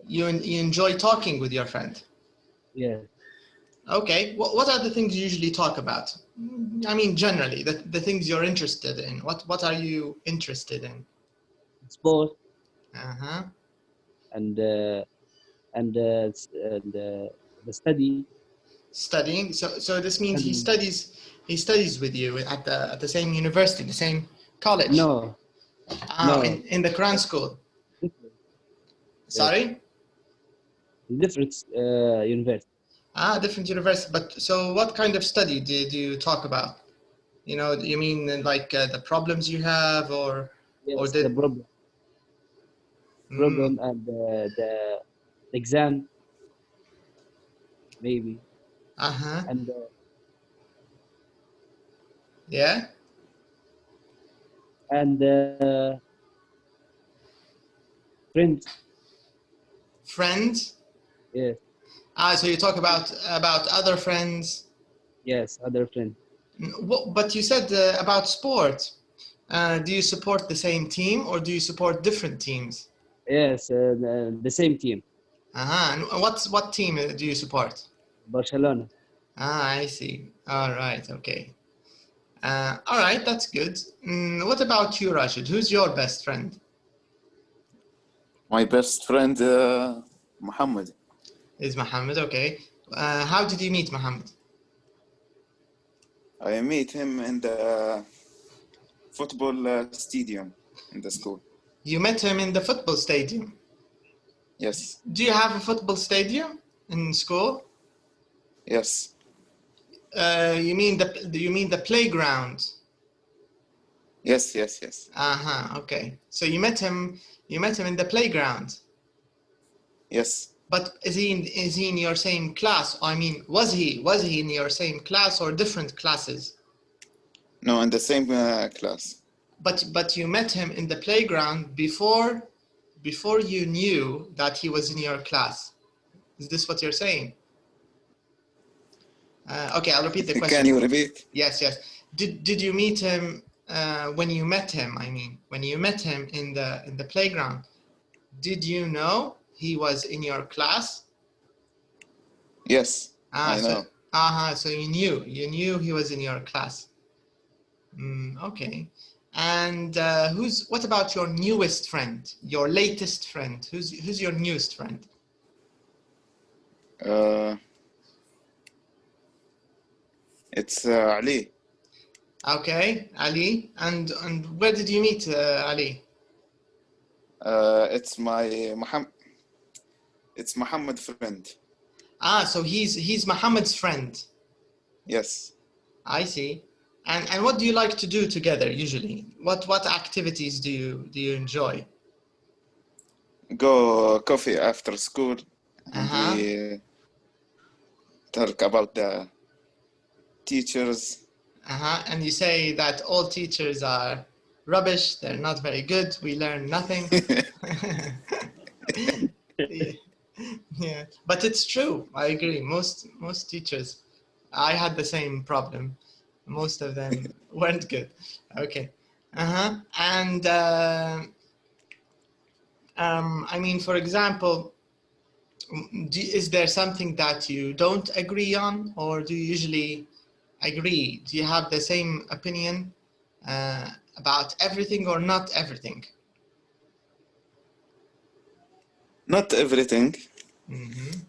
You enjoy talking with your friend. Yeah. Okay. What are the things you usually talk about? I mean, generally, the things you're interested in. What are you interested in? Sport Uh-huh. and the study. Studying. So this means he And studies with you at the same university, the same college. no, In the Quran school. different. Yes, Sorry? different university. Different university. But so what kind of study did you talk about? You know, you mean like the problems you have or Yes, the did problem and the exam maybe, uh-huh. and Yeah? and friends. Friends? Yes, So you talk about other friends. yes, other friends. But you said about sport. Do you support the same team or do you support different teams? Yes, the same team, And what team do you support? Barcelona. I see. All right. Okay. All right. That's good. What about you, Rashid? Who's your best friend? My best friend, Muhammad. Is Mohammed. Okay. How did you meet Mohammed? I meet him in the football stadium in the school. You met him in the football stadium. Yes. Do you have a football stadium in school? Yes. You mean the playground? Yes. Okay. So you met him in the playground. Yes. But is he in your same class? I mean, was he in your same class or different classes? No, in the same class. But you met him in the playground before you knew that he was in your class. Is this what you're saying? Okay, I'll repeat the question. Can you repeat? Yes. Did you meet him when you met him? I mean, when you met him in the playground, did you know he was in your class? Yes, I know. So you knew he was in your class. Okay. And what about your newest friend, your latest friend? Who's your newest friend? It's Ali. Okay, Ali. And where did you meet Ali? It's Muhammad's friend. So he's Muhammad's friend. Yes. I see. And what do you like to do together usually? What activities do you enjoy? Go coffee after school, and we talk about the teachers. And you say that all teachers are rubbish, they're not very good, we learn nothing. Yeah, but it's true. I agree. Most teachers, I had the same problem. Most of them weren't good. Okay. And I mean, for example, is there something that you don't agree on, or do you usually agree? Do you have the same opinion about everything or not everything? Not everything. Mm-hmm.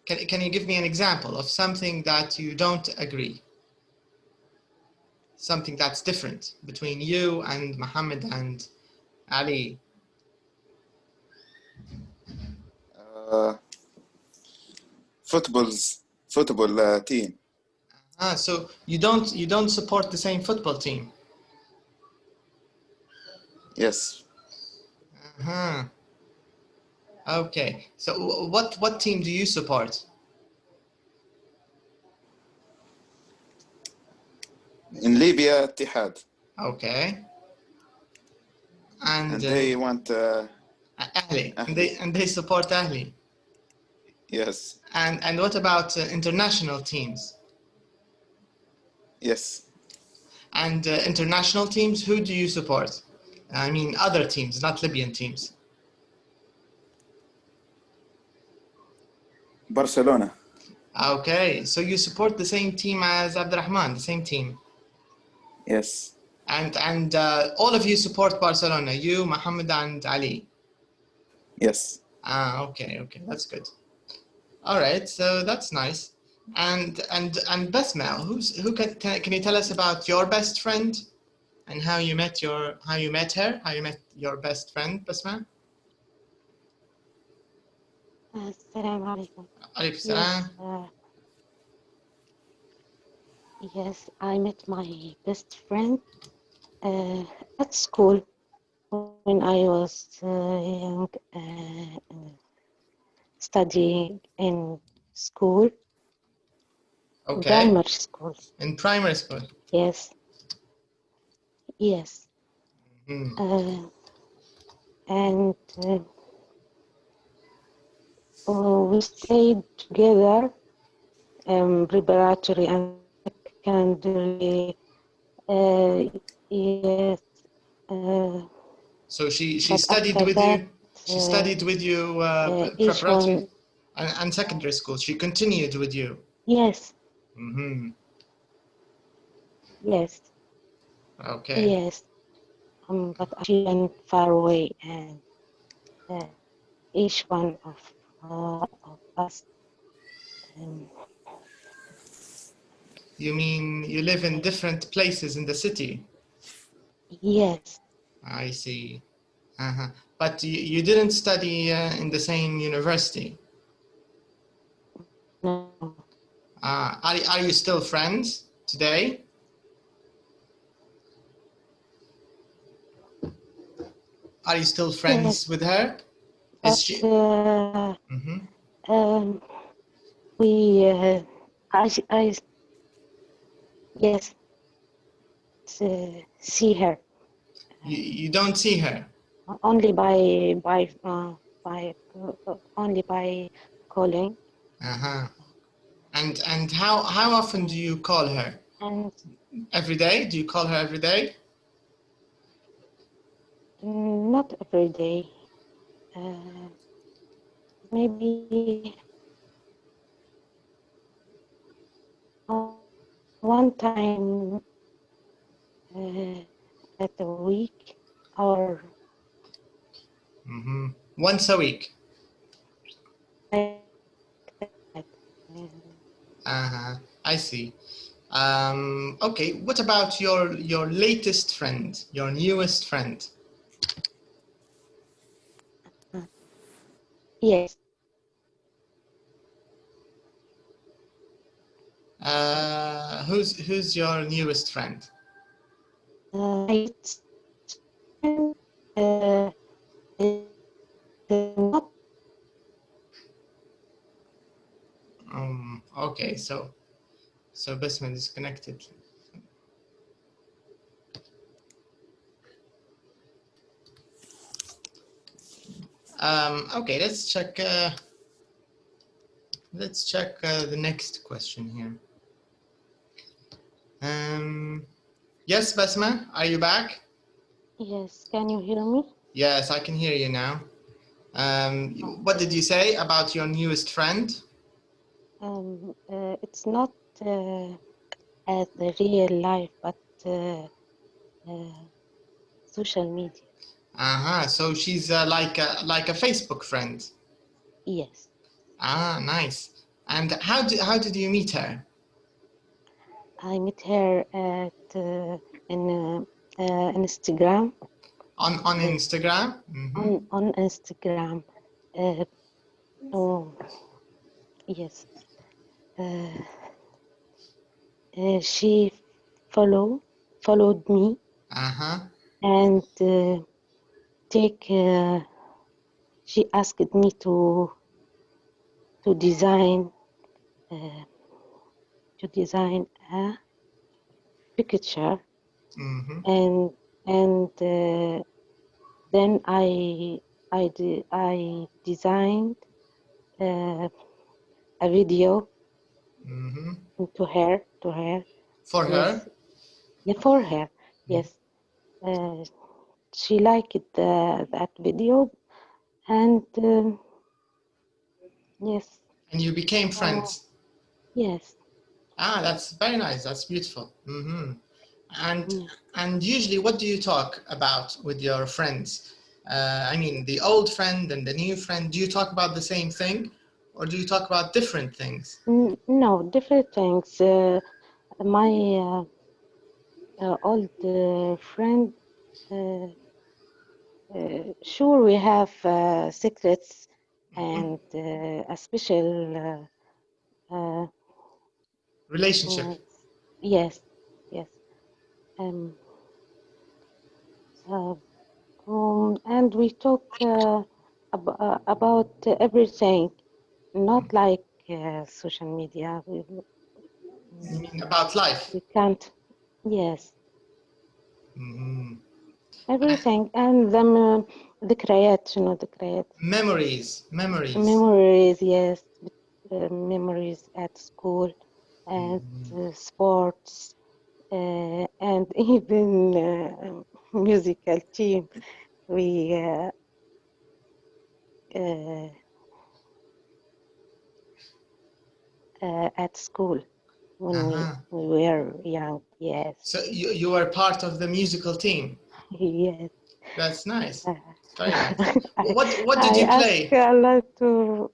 Can you give me an example of something that you don't agree? Something that's different between you and Muhammad and Ali? Football team. So you don't support the same football team? Yes. Okay. So what team do you support? In Libya, Ittihad. Okay. And they want Ahli. And they support Ahli. Yes. And what about international teams? Yes. And international teams, who do you support? I mean, other teams, not Libyan teams. برشلونة. Okay, so you support the same team as Abdurrahman, the same team. Yes. And all of you support Barcelona, you, Mohammed, and Ali. Yes. Okay, that's good. All right, so that's nice. And Basma, can you tell us about your best friend and how you met your best friend, Basma? Assalamu alaikum. Alaykum Yes, salam. yes, I met my best friend at school when I was young, studying in school, Okay. primary school. In primary school. Yes, yes. Mm. And we stayed together, preparatory and secondary. Yes. So she But studied after with that, you. She studied with you each preparatory one. and secondary school. She continued with you. Yes, Mm-hmm. yes, Okay. yes. But she went far away, and each one of us. You mean you live in different places in the city? Yes. I see. Uh-huh. But you didn't study in the same university. No. Are you still friends today? Are you still friends Yes, with her? Is but she? we I yes see her You don't see her. only by only by calling. Uh-huh. And how often do you call her? And Every day? Do you call her every day? not every day. Maybe one time at a week or Once a week. like that. Uh-huh. I see. Okay, what about your latest friend, your newest friend? Yes. Who's your newest friend? It's not Okay, so Basma is connected. Okay, let's check. The next question here. Yes, Basma, are you back? Yes, can you hear me? Yes, I can hear you now. What did you say about your newest friend? It's not at the real life, but social media. So she's like a Facebook friend. Yes. Nice. And how did you meet her? I met her at in Instagram. On Instagram? On Instagram. Oh, yes. She followed me and she asked me to design a picture, and then I designed a video to her. For her? Yeah, for her. Yes. She liked that video, and yes. I And you became friends. Yes. Ah, that's very nice. That's beautiful. And Yeah. and usually, what do you talk about with your friends? I mean, the old friend and the new friend. Do you talk about the same thing, or do you talk about different things? No, different things. My old friend, sure, we have secrets and a special, Relationship. yes, yes. Um, and we talk about everything, not like social media. You mean about life? We can't. Yes, Mhm. everything. And them, ذكريات, ذكريات. Memories. Memories, yes. Memories at school and sports and even musical team. We at school when Uh-huh. we were young. Yes, So you were part of the musical team. yes. That's nice. Uh, Very nice. I, What did I you ask play? Allah to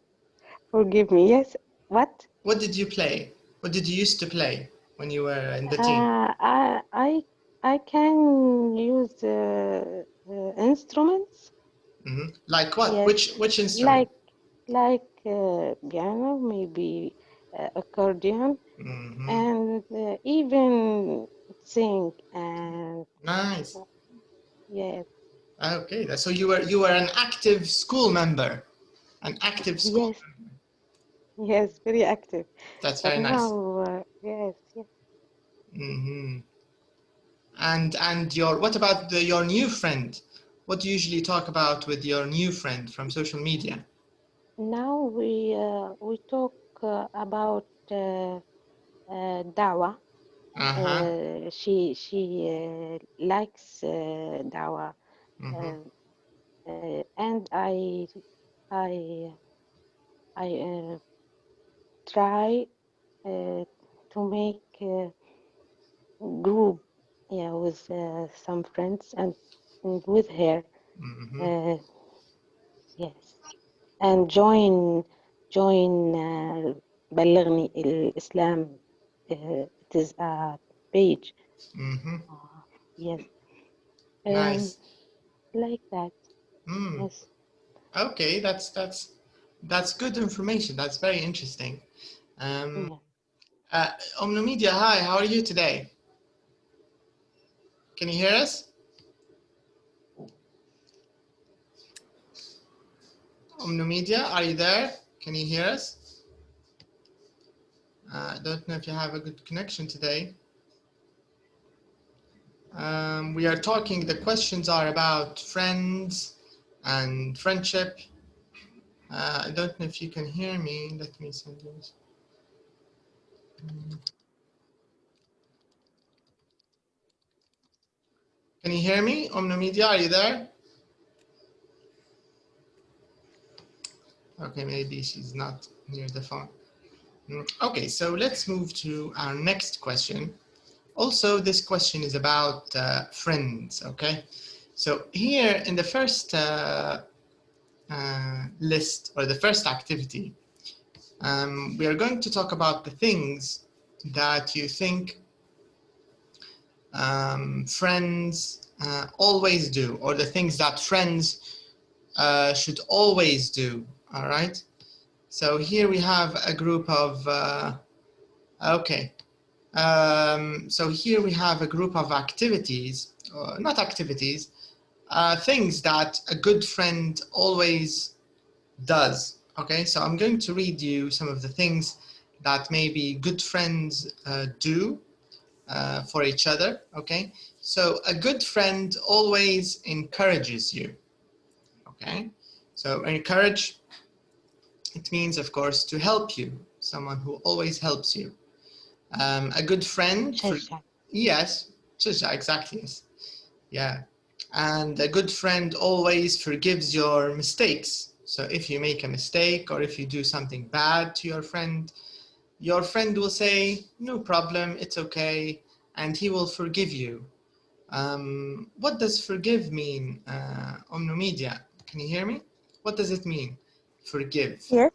forgive me. Yes. What? What did you play? What did you used to play when you were in the team? I can use instruments. Like what? Yes, Which instrument? like piano, maybe accordion, and even sing and Nice. yes, Okay. So you were an active school member, an active school. yes, yes, very active. That's But very nice. now, yes, yes. And your what about your new friend? What do you usually talk about with your new friend from social media? Now we talk about dawah. Uh-huh. She likes dawah, and I try to make group, yeah, with some friends and with her, yes, and join بلغني الإسلام. It is a page. Yes, Nice. like that. Yes. Okay, that's good information. That's very interesting. Yeah. Omnomedia, hi, how are you today? Can you hear us? Omnomedia, are you there? Can you hear us? I don't know if you have a good connection today. We are talking, the questions are about friends and friendship. I don't know if you can hear me. Let me send you this. Can you hear me? Omnomedia, are you there? Okay, maybe she's not near the phone. Okay, so let's move to our next question. Also, this question is about friends, okay? So here in the first list, or the first activity, we are going to talk about the things that you think friends always do, or the things that friends should always do, all right? So here we have a group of, okay. So here we have a group of activities, not activities, things that a good friend always does. Okay, so I'm going to read you some of the things that maybe good friends do for each other. Okay, so a good friend always encourages you. Okay, so encourage, it means, of course, to help you, someone who always helps you. A good friend, شجع. yes, exactly, yes. Yeah. And a good friend always forgives your mistakes. So if you make a mistake or if you do something bad to your friend will say, no problem, it's okay, and he will forgive you. What does forgive mean, Media? Can you hear me? What does it mean, forgive? Yes.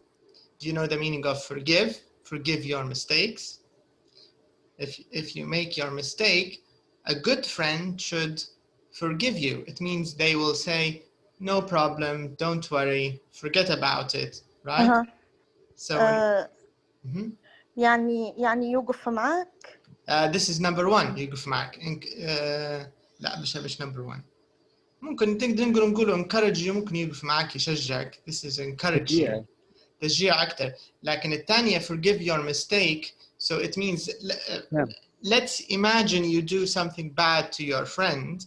Do you know the meaning of forgive? Forgive your mistakes. If you make your mistake, a good friend should forgive you. It means they will say, no problem, don't worry, forget about it, right? So Mhm. يعني يوقف معك. This is number one. يوقف معك. لا مش number one. ممكن نقدر نقوله encourage you، ممكن يوقف معك يشجعك. This is encourage you. تشجيع أكتر. لكن الثانية forgive your mistake. So it means let's imagine you do something bad to your friend.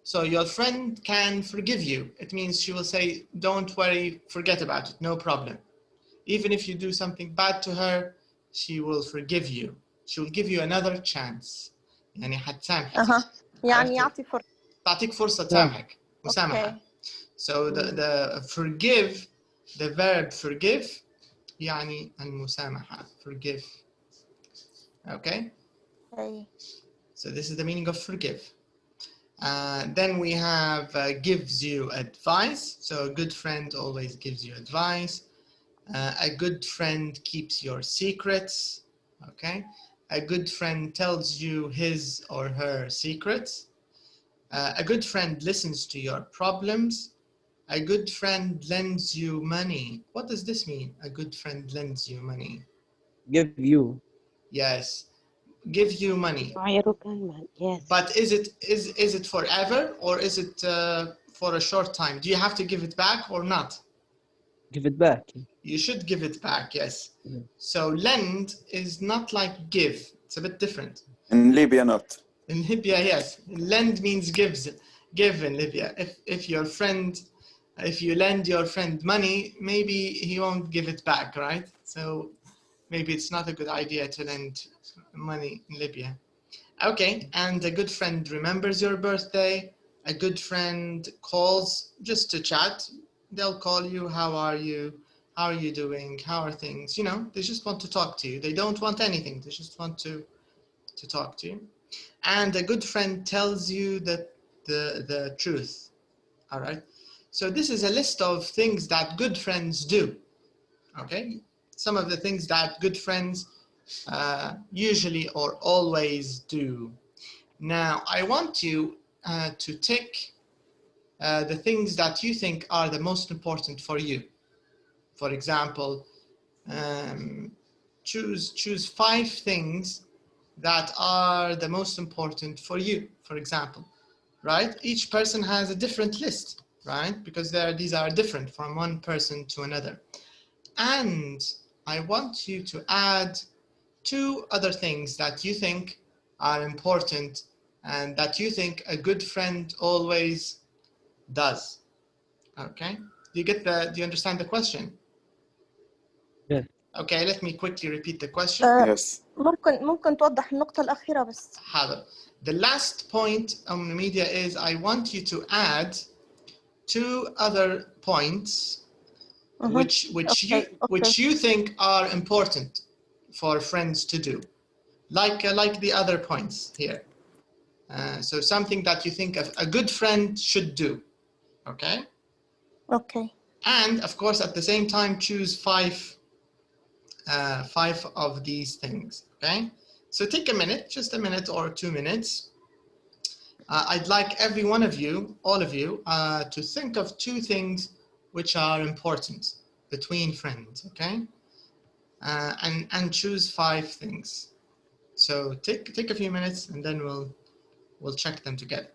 So your friend can forgive you. It means she will say, don't worry, forget about it, no problem. Even if you do something bad to her, she will forgive you. She will give you another chance. يعني حتسامحك. يعني يعطي فرصة. تعطيك فرصة تسامحك. مسامحة. So the forgive, the verb forgive يعني المسامحة. Forgive. Okay? So this is the meaning of forgive. Then we have gives you advice. So a good friend always gives you advice. A good friend keeps your secrets. Okay. A good friend tells you his or her secrets. A good friend listens to your problems. A good friend lends you money. What does this mean? A good friend lends you money. Give you. Yes. Give you money. Yes. But is it forever, or is it for a short time? Do you have to give it back or not? Give it back. You should give it back, yes. So lend is not like give. It's a bit different. In Libya, not. In Libya, yes. Lend means give in Libya. If your friend, if you lend your friend money, maybe he won't give it back, right? So maybe it's not a good idea to lend money in Libya. Okay, and a good friend remembers your birthday. A good friend calls just to chat. They'll call you, how are you? How are you doing? How are things? You know, they just want to talk to you. They don't want anything. They just want to talk to you. And a good friend tells you the truth. All right. So this is a list of things that good friends do. Okay. Some of the things that good friends usually or always do. Now, I want you to tick the things that you think are the most important for you. For example, choose 5 things that are the most important for you, for example, right? Each person has a different list, right? Because these are different from one person to another. And I want you to add 2 other things that you think are important and that you think a good friend always does. Okay? Do you understand the question? Yes. Okay, let me quickly repeat the question. Yes. ممكن توضح النقطة الأخيرة بس. حاضر. The last point on the media is I want you to add 2 other points which you think are important for friends to do, like the other points here. So something that you think a good friend should do. Okay. Okay. And of course, at the same time, choose 5 of these things. Okay. So take a minute, just a minute or 2 minutes. I'd like every one of you, all of you, to think of 2 things which are important between friends. Okay. And choose 5 things. So take a few minutes, and then we'll check them together.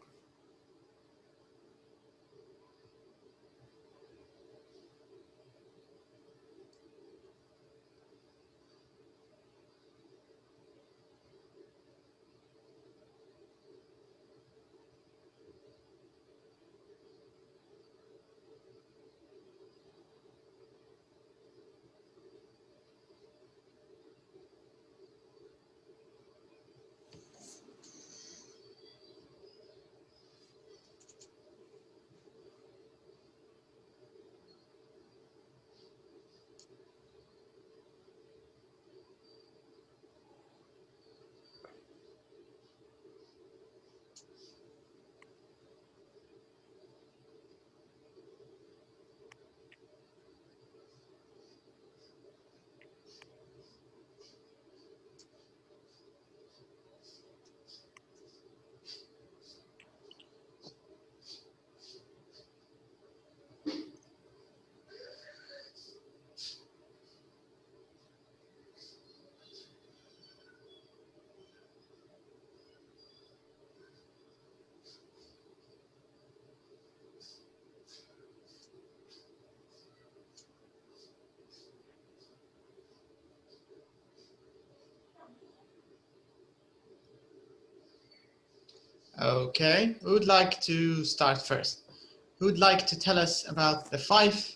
Okay, who would like to start first? Who would like to tell us about the 5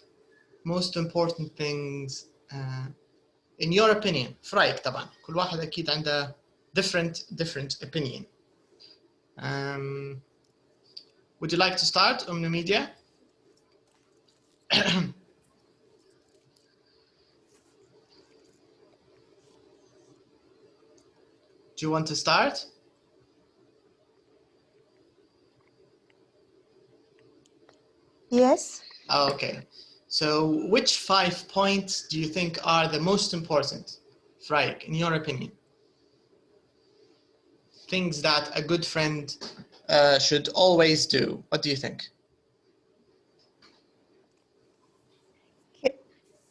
most important things in your opinion؟ في رأيك طبعا، كل واحد أكيد عنده different opinion. Would you like to start, Media? Do you want to start? Yes. Okay. So which 5 points do you think are the most important, Fraik, in your opinion? Things that a good friend should always do. What do you think?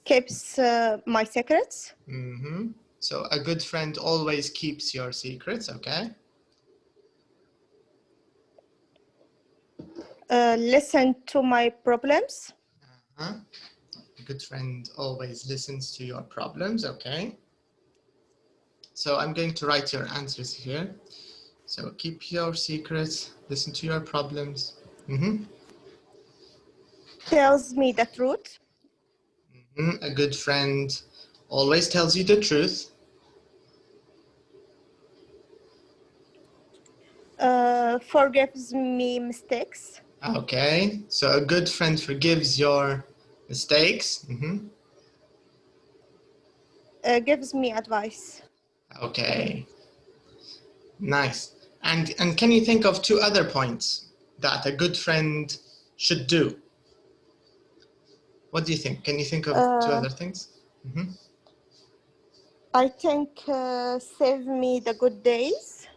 Keeps my secrets. So a good friend always keeps your secrets, okay? Listen to my problems. A good friend always listens to your problems, okay? So I'm going to write your answers here. So keep your secrets, listen to your problems. Tells me the truth. A good friend always tells you the truth. Forgives me mistakes. Okay, so a good friend forgives your mistakes. Gives me advice. Okay, nice. And can you think of 2 other points that a good friend should do? What do you think? Can you think of 2 other things? I think save me the good days.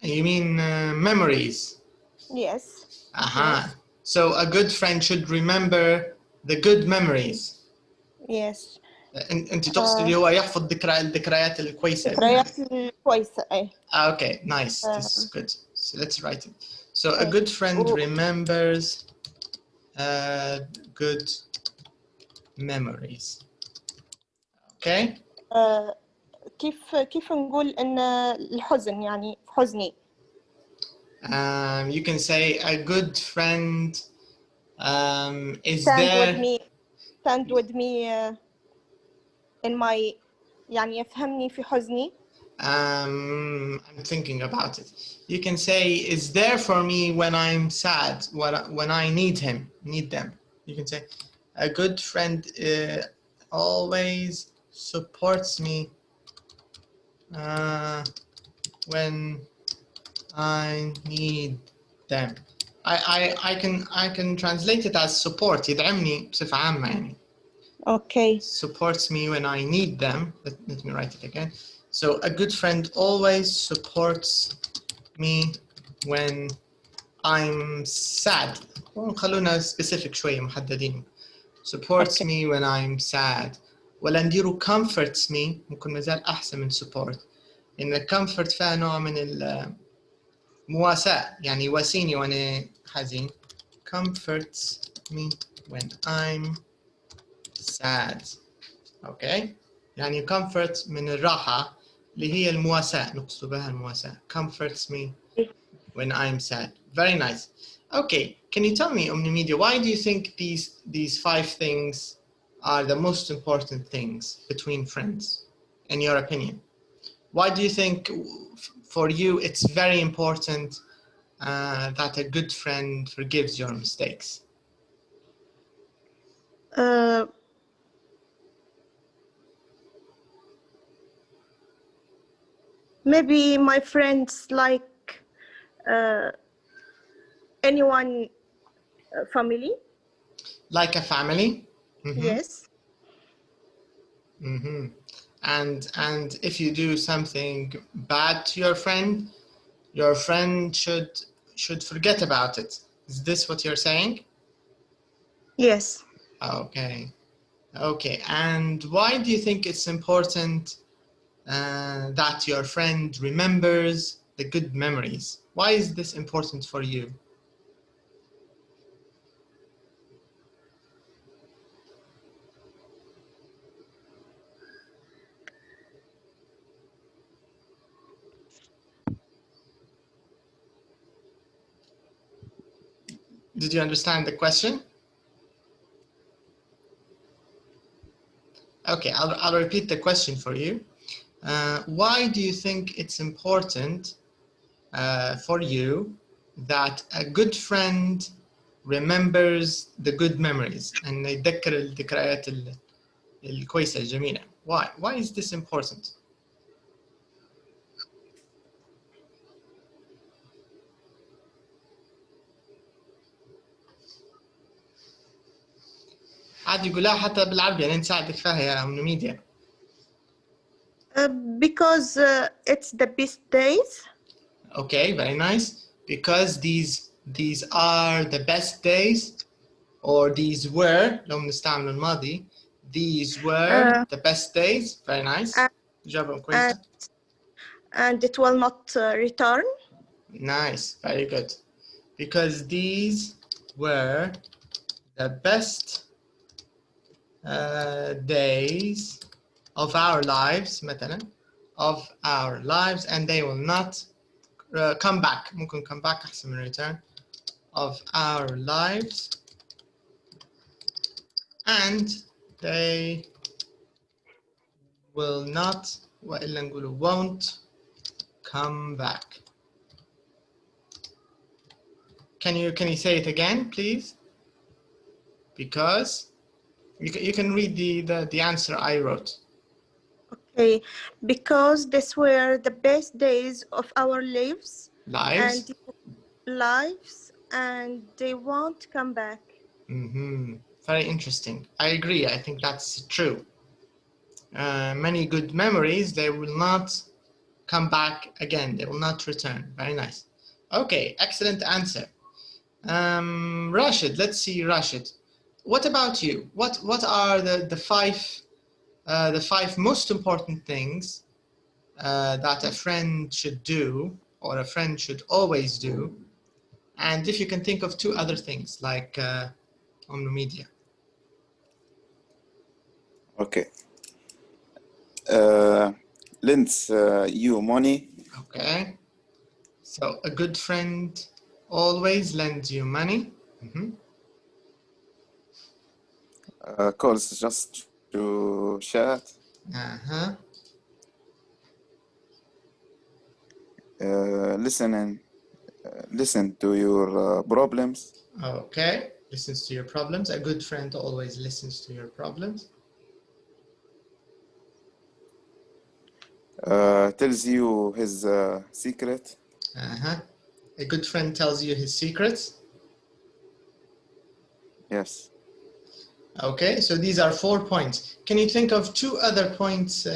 You mean memories? Yes. Yes. So a good friend should remember the good memories. Yes. انت تقصدي هو يحفظ الذكريات الكويسه. ذكريات الكويسة أي. Okay, nice. This is good. So let's write it. So a good friend remembers good memories. Okay. كيف نقول إن الحزن يعني حزني. You can say a good friend is stand with me in my يعني يفهمني في حزني. I'm thinking about it. You can say is there for me when I'm sad, when I need them. You can say a good friend always supports me when I need them. I can translate it as support. يدعمني بصفة عامة يعني. Okay. Supports me when I need them. Let me write it again. So a good friend always supports me when I'm sad. خلونا specific شوية محددين. Supports me when I'm sad. ولا نديرو comforts me ممكن مازال أحسن من support. إن comfort فيها نوع من المواساة يعني يواسيني وأنا حزين. Comforts me when I'm sad. Okay. يعني comfort من الراحة اللي هي المواساة نقصد بها المواساة. Comforts me when I'm sad. Very nice. Okay, can you tell me, Media, why do you think these 5 things are the most important things between friends, in your opinion? Why do you think, for you, it's very important that a good friend forgives your mistakes? Maybe my friends like anyone family. Like a family? Yes. And if you do something bad to your friend should forget about it. Is this what you're saying? Yes. Okay. And why do you think it's important that your friend remembers the good memories? Why is this important for you? Did you understand the question? Okay, I'll repeat the question for you. Why do you think it's important for you that a good friend remembers the good memories and يتذكر الذكريات الكويسة الجميلة? Why is this important? عاد يقولها حتى بالعربي يعني نساعدك فيها يا ميديا. Because it's the best days. Okay, very nice. Because these are the best days, or these were لو بنستعمل الماضي. These were the best days. Very nice. إجابة كويسة. And it will not return. Nice, very good. Because these were the best days of our lives مثلا of our lives, and they will not come back. ممكن come back أحسن من return. Of our lives, and they will not وإلا نقول won't come back. Can you say it again, please? Because you can read the answer I wrote. Okay, because these were the best days of our lives. And they won't come back. Very interesting. I agree. I think that's true. Many good memories, they will not come back again. They will not return. Very nice. Okay, excellent answer. Rashid, let's see, Rashid. What about you? What are the five most important things that a friend should do, or a friend should always do? And if you can think of two other things, like on the media. Okay. Lends you money. Okay. So a good friend always lends you money. Calls just to chat. Listen to your problems. Okay. Listens to your problems. A good friend always listens to your problems. Tells you his secret. A good friend tells you his secrets. Yes. Okay, so these are 4 points. Can you think of two other points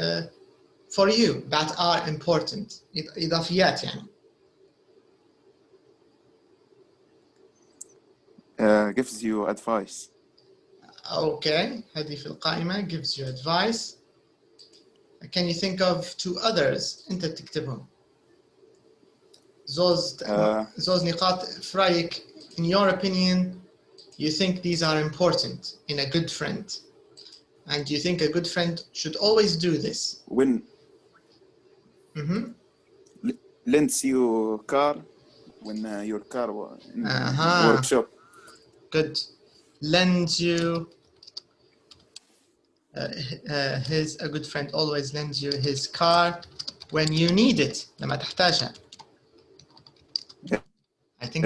for you that are important? إضافيات يعني. Gives you advice. Okay, هذه في القائمة, gives you advice. Can you think of two others أنت تكتبهم؟ زوز نقاط في رأيك, in your opinion, you think these are important in a good friend, and you think a good friend should always do this. When lends you car when your car was in workshop. Good. Lends you a good friend always lends you his car when you need it. لما تحتاجها. I think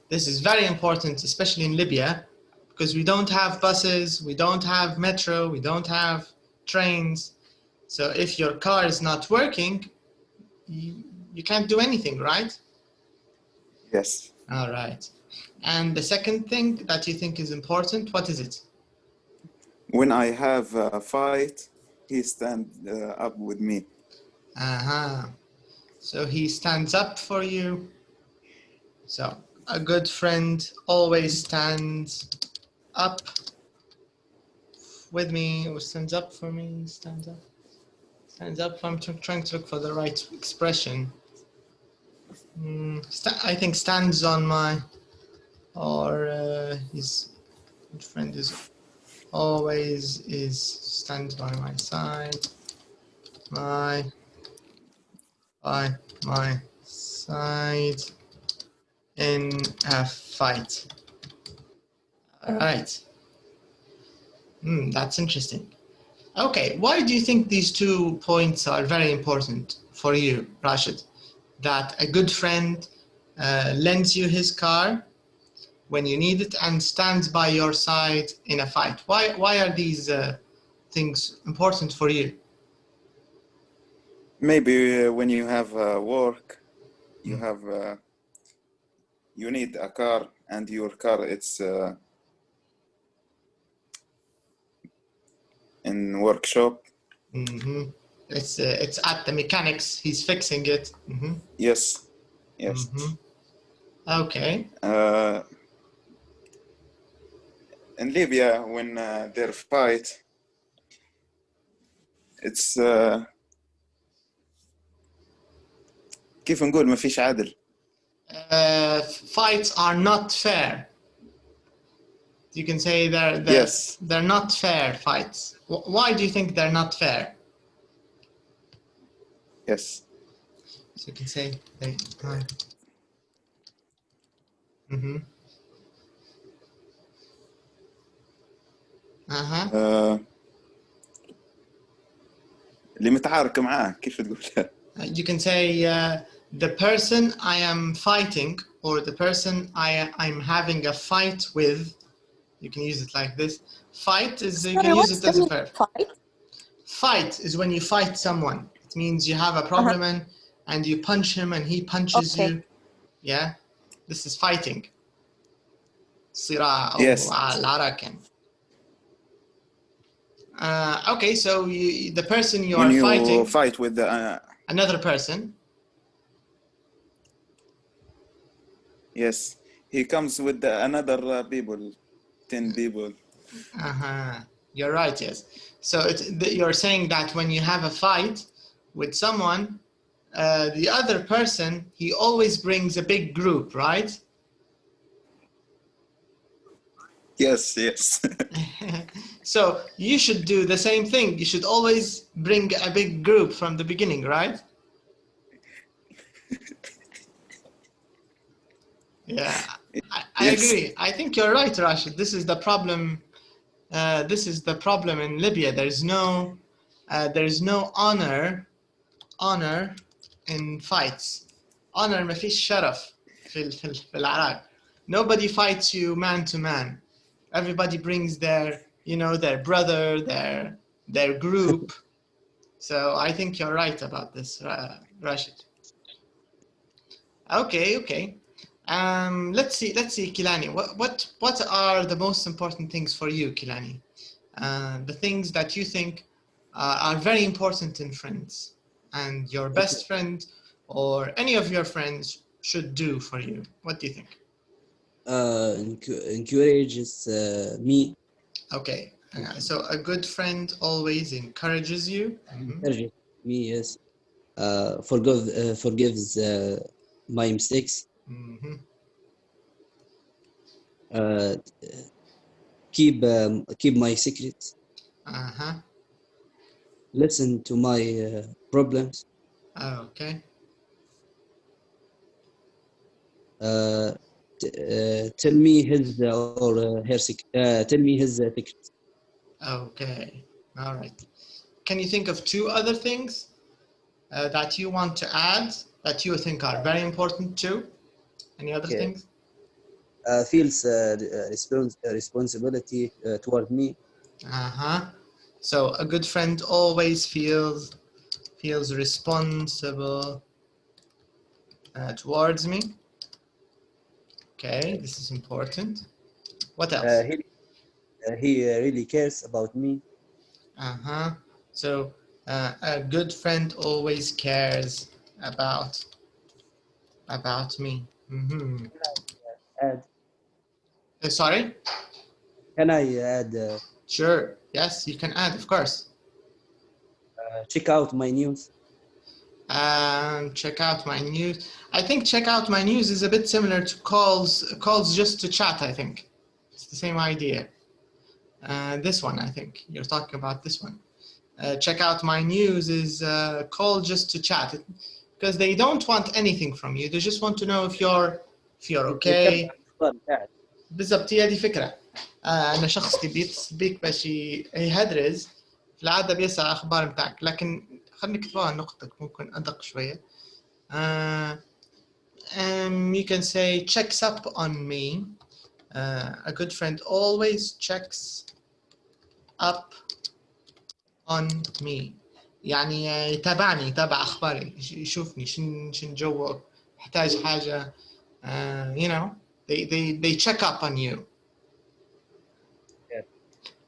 this is very important, especially in Libya, because we don't have buses, we don't have metro, we don't have trains. So if your car is not working, you can't do anything, right? Yes. All right. And the second thing that you think is important, what is it? When I have a fight, he stands up with me. So he stands up for you. So a good friend always stands up with me, or stands up for me, stands up. Stands up. I'm trying to look for the right expression. I think stands on my, or his good friend is always stands by my side. By my side in a fight. All right. That's interesting. Okay, why do you think these 2 points are very important for you, Rashid? That a good friend lends you his car when you need it and stands by your side in a fight. Why are these things important for you? Maybe when you have work, you have you need a car, and your car it's in workshop. Mm-hmm. It's at the mechanics. He's fixing it. Mm-hmm. Yes, yes. Mm-hmm. Okay. In Libya, when they fight, it's كيف نقول ما فيش عدل. Fights are not fair. You can say they're not fair fights. Why do you think they're not fair? Yes. So you can say they are. Mm-hmm. Uh-huh. اللي متعارك معاه كيف تقول؟ You can say the person I am fighting or the person I'm having a fight with. You can use it like this. Fight is you can use it as a verb. Fight? Fight is when you fight someone. It means you have a problem and you punch him and he punches you. Yeah, this is fighting. صراع أو العراكة. Okay, so the person you when are you fighting. Fight with another person. Yes, he comes with another people, 10 people. You're right, yes. So you're saying that when you have a fight with someone, the other person, he always brings a big group, right? Yes, yes. So you should do the same thing. You should always bring a big group from the beginning, right? Yeah, I agree. I think you're right, Rashid. This is the problem. This is the problem in Libya. There is no honor in fights. Honor ما فيش شرف في العراق. Nobody fights you man to man. Everybody brings their brother, their group. So I think you're right about this, Rashid. Okay. Let's see, Kilani. What are the most important things for you, Kilani? The things that you think are very important in friends, and your best friend or any of your friends should do for you. What do you think? Encourages me. Okay. So a good friend always encourages you. Encourages me, yes. Forgives my mistakes. Keep my secrets. Listen to my problems. Okay. Tell me his or her tell me his secrets. Okay. All right. Can you think of 2 other things that you want to add that you think are very important too? Any other things? Feels responsibility toward me. So a good friend always feels responsible towards me. Okay, this is important. What else? He really cares about me. So a good friend always cares about me. Add. Sorry? Can I add? Sure. Yes, you can add, of course. Check out my news. Check out my news. I think check out my news is a bit similar to calls just to chat, I think. It's the same idea. This one, I think. You're talking about this one. Check out my news is call just to chat. Because they don't want anything from you. They just want to know if you're okay. بالضبط هي دي فكرة. أنا شخص اللي بيتصل بيك باش يهدرز في العادة بيسأل أخبار متاعك، لكن خلينا نكتبوها نقطتك ممكن أدق شوية. You can say checks up on me. A good friend always checks up on me. يعني يتابعني، يتابع أخباري، يشوفني شن جوك، محتاج حاجة. You know, they check up on you. Yeah.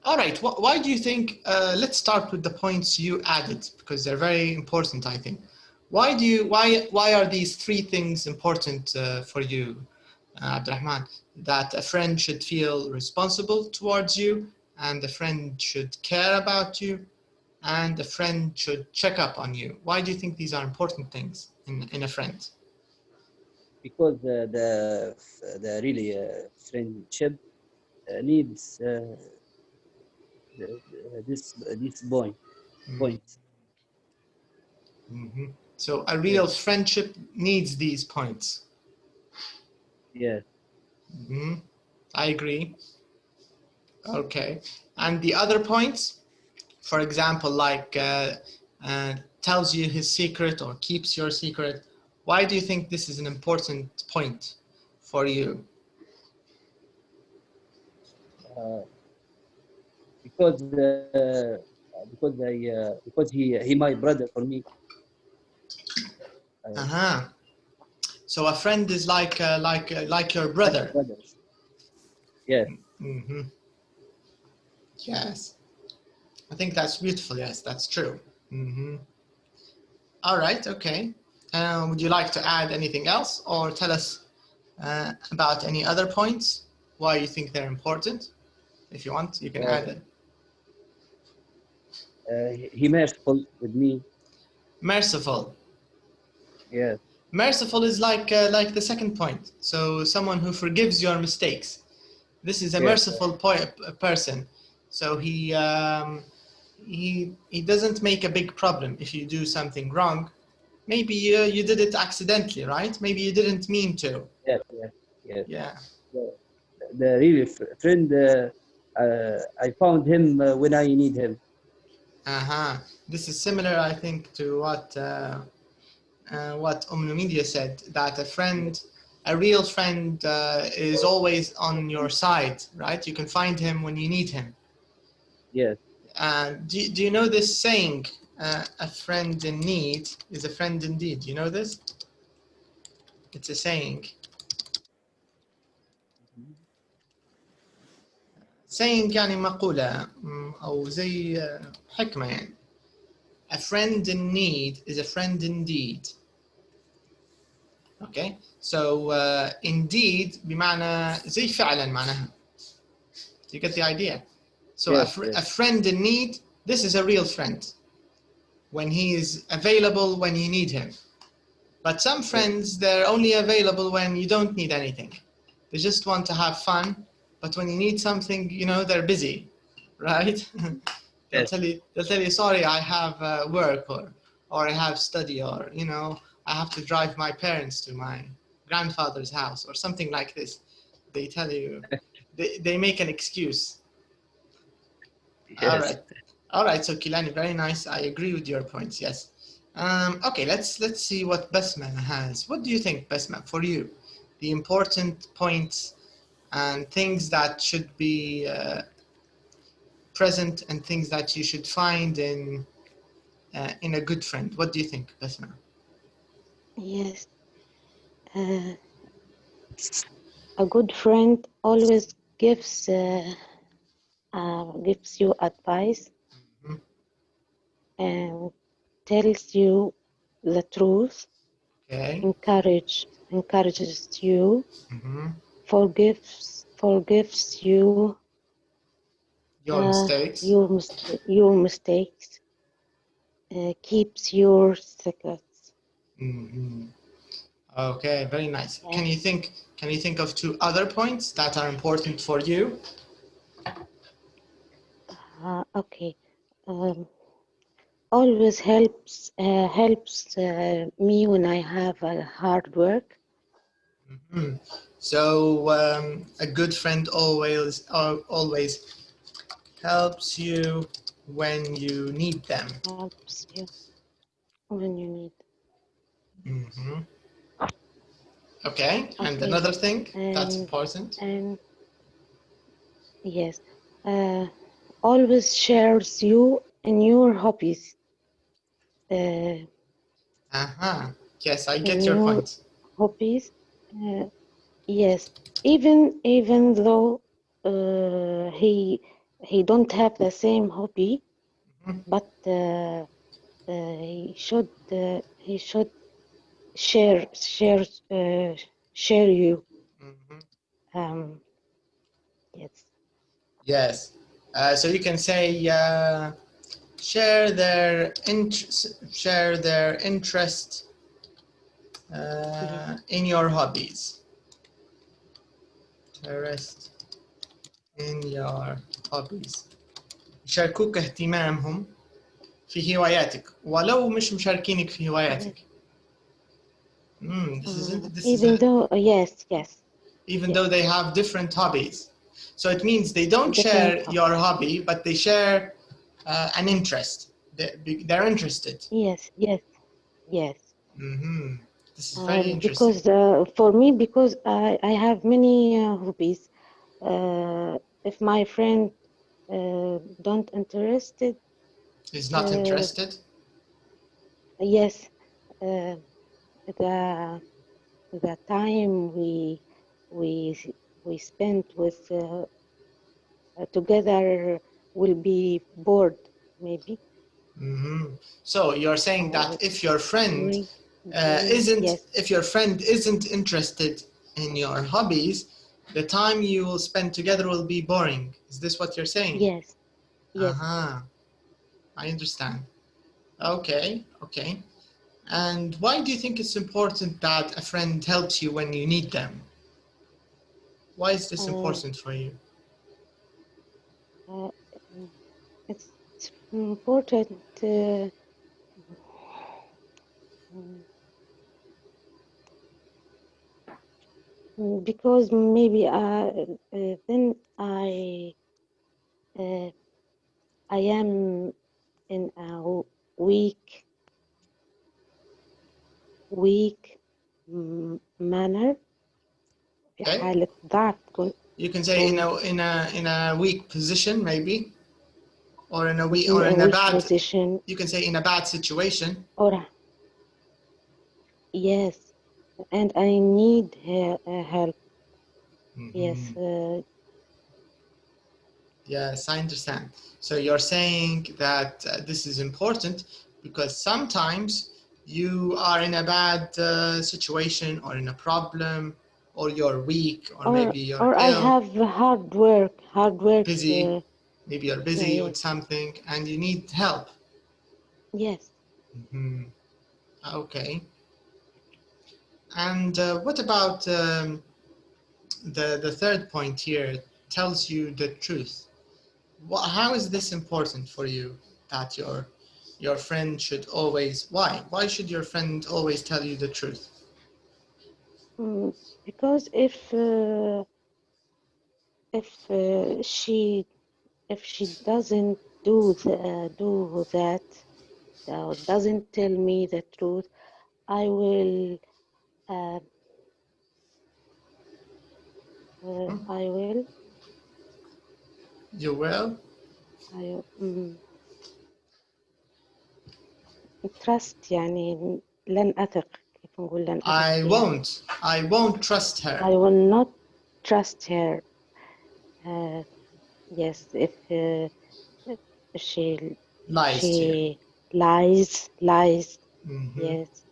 All right. Why do you think? Let's start with the points you added because they're very important. I think. Why are these three things important for you, Abdurrahman? That a friend should feel responsible towards you, and a friend should care about you, and a friend should check up on you. Why do you think these are important things in a friend? Because the really friendship needs this point. Mm-hmm. So a real friendship needs these points. Yes. Mm-hmm. I agree. Okay. And the other points, for example, like tells you his secret or keeps your secret. Why do you think this is an important point for you? Because he my brother for me. So a friend is like your brother. Brothers. Yes. Mm-hmm. Yes. I think that's beautiful. Yes, that's true. Mm-hmm. All right. Okay. Would you like to add anything else or tell us about any other points? Why you think they're important? If you want, you can add it. He merciful with me. Merciful. Yes. Merciful is like the second point. So someone who forgives your mistakes. This is a merciful person. So he doesn't make a big problem if you do something wrong. Maybe you did it accidentally, right? Maybe you didn't mean to. Yes. Yeah. The really friend, I found him when I need him. This is similar, I think, to what Media said, that a real friend is always on your side, right? You can find him when you need him. Yes. Do you know this saying, a friend in need is a friend indeed? You know this? It's a saying. Saying يعني مقولة أو زي حكمة يعني. A friend in need is a friend indeed. Okay, so indeed بمعنى زي فعلا معناها. You get the idea? So a friend in need, this is a real friend. When he is available when you need him. But some friends, they're only available when you don't need anything. They just want to have fun, but when you need something, you know, they're busy, right? They'll tell you, sorry, I have work or I have study, or, you know, I have to drive my parents to my grandfather's house or something like this. They tell you, they make an excuse. Yes. All right. So Kilani, very nice. I agree with your points. Yes. Okay. Let's see what Basma has. What do you think, Basma, for you, the important points and things that should be present and things that you should find in a good friend? What do you think, Basma? Yes. A good friend always gives you advice and tells you the truth. Okay. Encourages you. Forgives you your mistakes. Your mistakes. Keeps your secrets. Okay, very nice. Can you think of two other points that are important for you? Okay. Always helps me when I have a hard work. Mhm. So a good friend always helps you when you need them. Helps you when you need. Mhm. Okay, and Okay. another thing that's And important. and yes, always shares you in your hobbies. Yes, I In get your your point. hobbies. Yes, even though he don't have the same hobby, Mhm. but he should share you. Mhm. Um, yes, Yes. So you can say share their interest yes, in your hobbies. Interest in your hobbies. يشاركوك اهتمامهم في هواياتك ولو مش مشاركينك في yes. هواياتك. This is Even though yes, even yes, though they have different hobbies. So it means they don't different share hobby. your hobby, but they share an interest. They're interested. Yes, yes. Mhm. This is very interesting. Because for me, because I have many hobbies. If my friend don't interested, Is not interested. yes, uh, the time we we spent with together will be bored maybe. Mhm. So you're saying that Or if your friend boring. Yes, isn't interested in your hobbies, the time you will spend together will be boring. Is this what you're saying? yes, yes. Uh-huh. I understand. Okay, okay. And why do you think it's important that a friend helps you when you need them? Why is this Uh, important for you? uh, it's important because maybe then uh, I am in a manner في Okay. حالة ضعف You can say كنت in a weak position maybe, or in a in a weak bad. position You can say in a bad situation. or yes, and I need help. Yes, Mhm. Yes, I understand. So you're saying that this is important because sometimes you are in a bad situation or in a problem, or you're weak, or maybe you're or I ill, have hard work. busy. Maybe you're busy Yes, with something and you need help. yes. Mhm. Okay. And what about the third point here? Tells you the truth. How is this important for you that your friend should always? Why should your friend always tell you the truth? Because if she doesn't do that, doesn't tell me the truth, I will uh, I will You will. I trust يعني لن أثق كيف نقول لن أثق فيها. I won't trust I her. will not trust her. Yes, if she Lies to you. she lies. Hmm. Yes,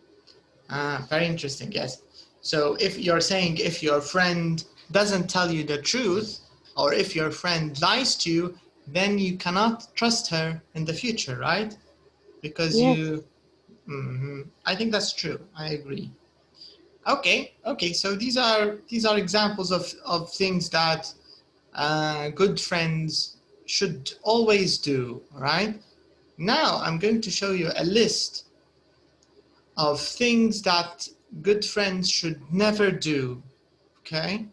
Very interesting. Yes. So if you're saying if your friend doesn't tell you the truth, or if your friend lies to you, then you cannot trust her in the future, right? Because yes. you. Mhm. I think that's true. I agree. Okay, okay. So these are examples of things that good friends should always do. Right now, I'm going to show you a list of things that good friends should never do. Okay,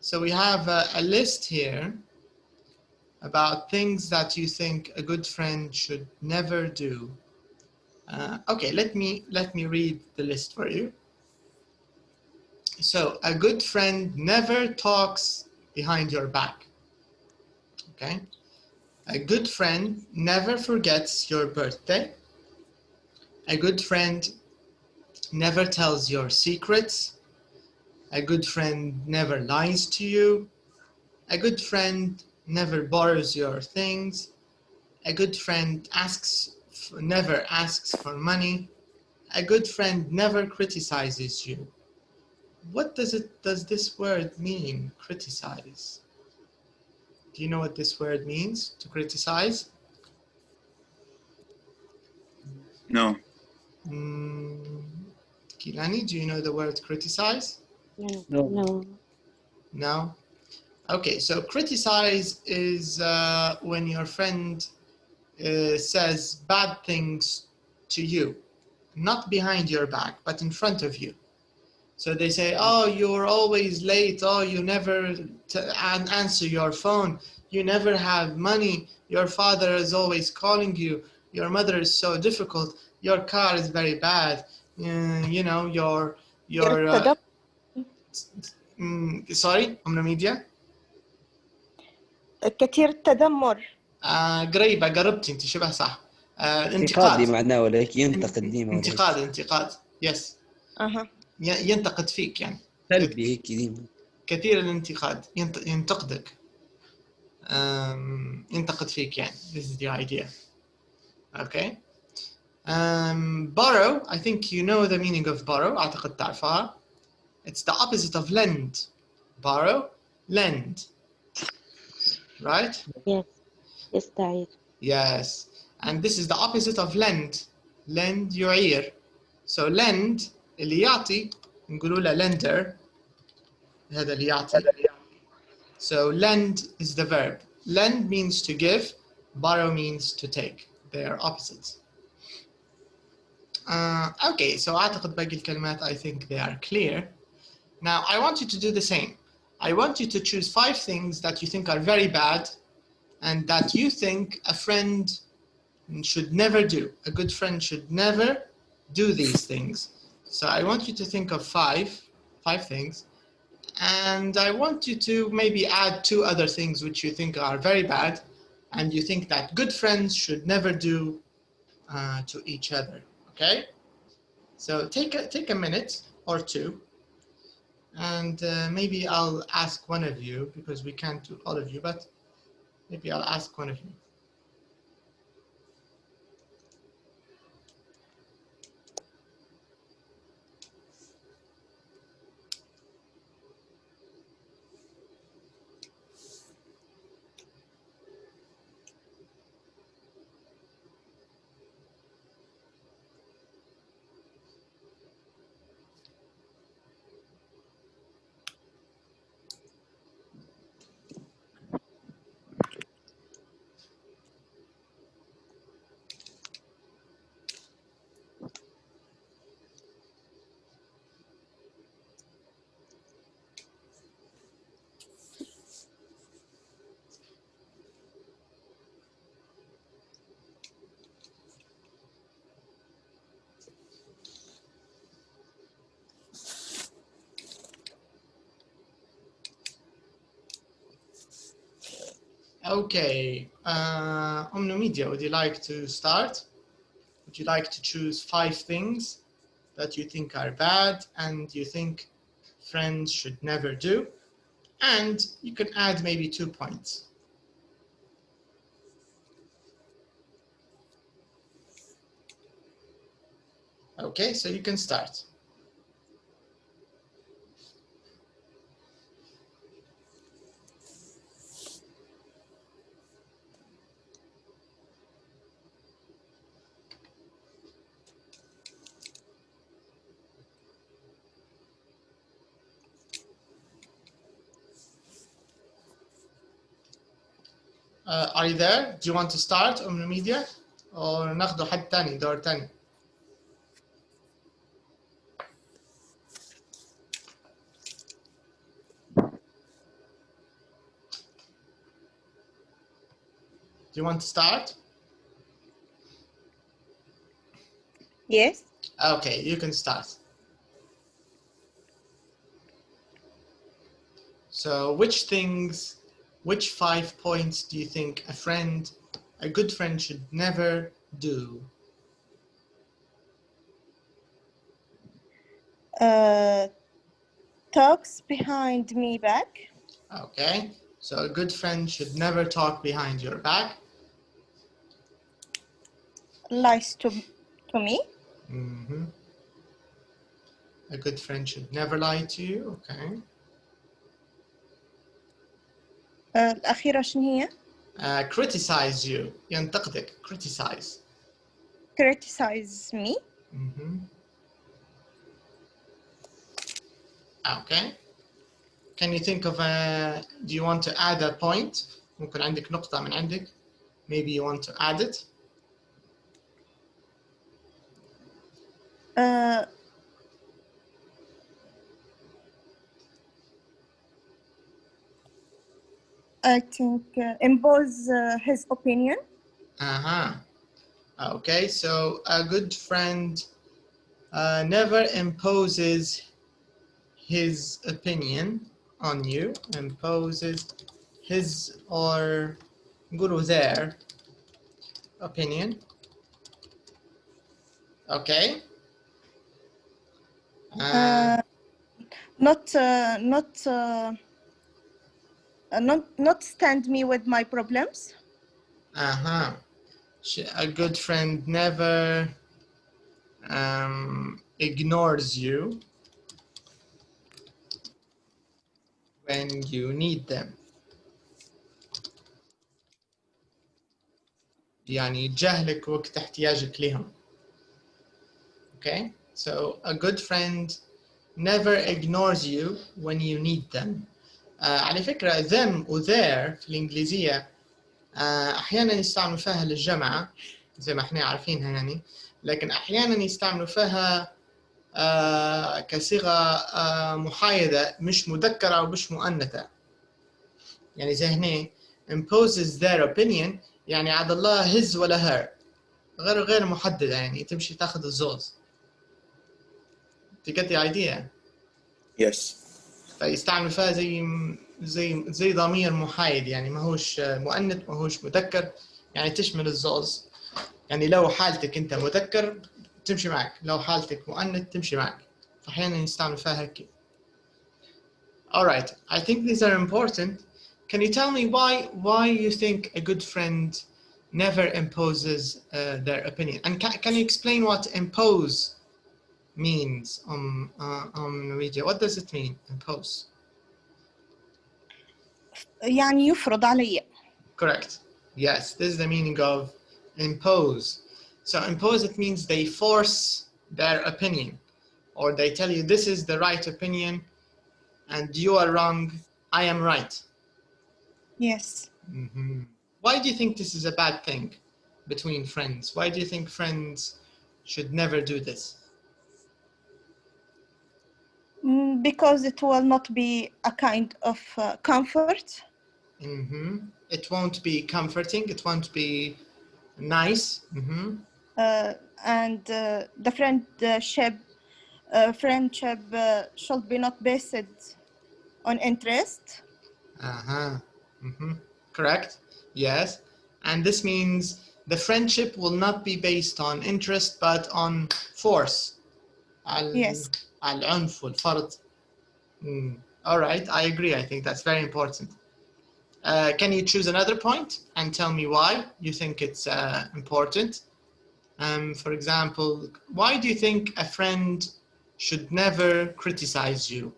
so we have a list here about things that you think a good friend should never do. Okay, let me read the list for you. So a good friend never talks behind your back. Okay, a good friend never forgets your birthday. A good friend never tells your secrets. A good friend never lies to you. A good friend never borrows your things. A good friend never asks for money. A good friend never criticizes you. What does this word mean, criticize? Do you know what this word means, to criticize? No. Kilani, do you know the word criticize? No. No. No. No? Okay, so criticize is when your friend says bad things to you, not behind your back, but in front of you. So they say, oh, you're always late. Oh, you never answer your phone. You never have money. Your father is always calling you. Your mother is so difficult. Your car is very bad. You know, your sorry, أم ميديا. كثير التذمر. قريبة، قربتي انت، شبه صح. انتقاد معناه، ولا ينتقد ديما. انتقاد يس. ينتقد فيك يعني. سلبي هيك ديما. كثير الانتقاد، ينتقدك. ينتقد فيك يعني. This is the idea. Okay. Borrow, I think you know the meaning of borrow. أعتقد تعرفها. It's the opposite of lend. Borrow, lend. Right? Yes. يستعير. Yes. And this is the opposite of lend. Lend يعير. So lend اللي يعطي نقولوا له lender. هذا اللي يعطي. So lend is the verb. Lend means to give. Borrow means to take. They are opposites. Okay, so أعتقد باقي الكلمات I think they are clear. Now I want you to do the same. I want you to choose 5 things that you think are very bad and that you think a friend should never do. A good friend should never do these things. So I want you to think of 5 things, and I want you to maybe add 2 other things which you think are very bad and you think that good friends should never do to each other. Okay? So take a minute or 2, and maybe I'll ask one of you, because we can't do all of you, but maybe I'll ask one of you. Okay, Omnomedia, would you like to start? Would you like to choose 5 things that you think are bad and you think friends should never do? And you can add maybe 2 points. Okay, so you can start. Are you there? Do you want to start, Omnomedia? Or ناخده حد تاني، دور تاني؟ you want to start? Yes. Okay, you can start. So which 5 points do you think a good friend should never do? Talks behind me back. Okay, so a good friend should never talk behind your back. Lies to me. Mm-hmm. A good friend should never lie to you. Okay. الأخيرة شنو هي؟ Criticize you. ينتقدك. Criticize. Criticize me. Mm-hmm. Okay. Can you think of do you want to add a point? ممكن عندك نقطة من عندك. Maybe you want to add it. I think impose his opinion. Okay, so a good friend never imposes his opinion on you. Imposes his or guru their opinion. Okay. Not stand me with my problems. A good friend never ignores you when you need them. يعني يتجاهلك وقت احتياجك لهم. Okay, so a good friend never ignores you when you need them. على فكرة them و their في الإنجليزية أحيانا يستعملوا فيها للجمع زي ما احنا عارفينها يعني، لكن أحيانا يستعملوا فيها كصيغة محايدة مش مذكرة ومش مؤنثة. يعني زي هنا imposes their opinion يعني عاد الله his ولا her غير محددة يعني تمشي تاخذ الزوز. You get the idea? Yes. فيستعمل فيها زي ضمير محايد يعني ما هوش مؤنث ما هوش مذكر يعني تشمل الزوز. يعني لو حالتك انت مذكر تمشي معك، لو حالتك مؤنث تمشي معك، فأحيانا يستعمل فيها هيك. Alright, I think these are important. Can you tell me why you think a good friend never imposes their opinion? And can you explain what impose means on Norwegian? What does it mean, impose? يعني يفرض علي. Correct. Yes, this is the meaning of impose. So impose, it means they force their opinion, or they tell you this is the right opinion and you are wrong, I am right. Yes. Mm-hmm. Why do you think this is a bad thing between friends? Why do you think friends should never do this? Because it will not be a kind of comfort. Mm-hmm. It won't be comforting, it won't be nice. Mm-hmm. And the friendship should be not based on interest. Mm-hmm. Correct. Yes. And this means the friendship will not be based on interest but on force. Yes. العنف والفرض. All right, I agree. I think that's very important. Can you choose another point and tell me why you think it's important? For example, why do you think a friend should never criticize you?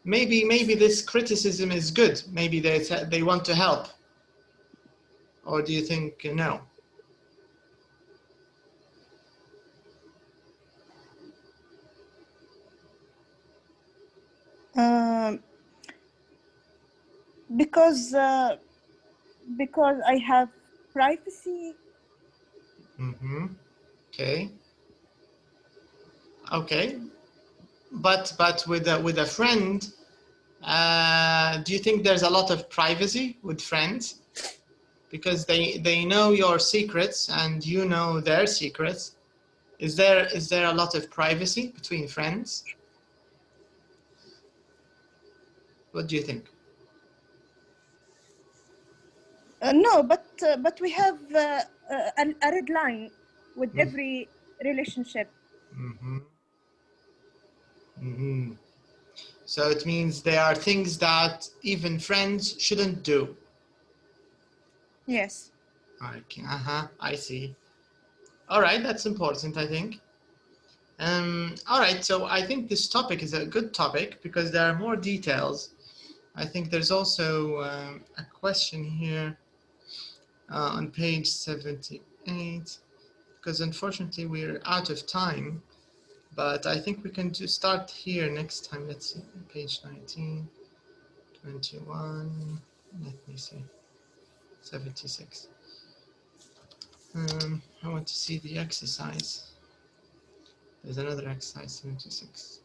Maybe this criticism is good. Maybe they want to help. Or do you think no? Because I have privacy. Mm-hmm. Okay. But with a friend, do you think there's a lot of privacy with friends? because they know your secrets and you know their secrets. Is there a lot of privacy between friends? What do you think? No, but we have a red line with every relationship. Mm-hmm. Mm-hmm. So it means there are things that even friends shouldn't do. Yes. Okay. I see. All right, that's important, I think. All right, so I think this topic is a good topic because there are more details. I think there's also a question here on page 78, because unfortunately we're out of time, but I think we can just start here next time. Let's see, page 19, 21, let me see, 76. I want to see the exercise. There's another exercise, 76.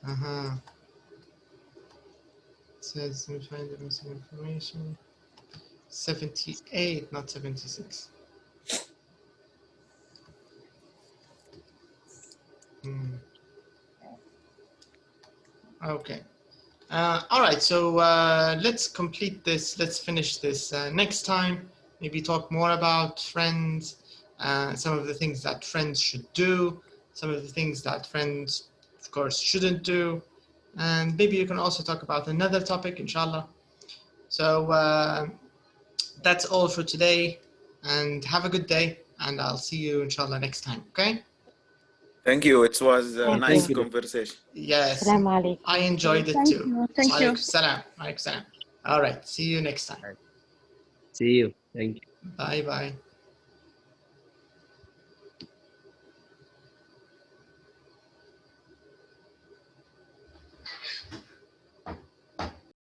It says we find the missing information. 78, not 76. Okay. All right, so let's complete this. Let's finish this next time. Maybe talk more about friends, some of the things that friends should do, some of the things that friends, of course, shouldn't do. And maybe you can also talk about another topic, inshallah. So that's all for today, and have a good day, and I'll see you, inshallah, next time, okay? Thank you. It was a Thank nice you. conversation. Yes, Assalamu alaikum. I enjoyed it Thank too. you. Thank you. Alaikum salam. Alaikum salam. All right, see you next time. See you. Thank you. Bye bye.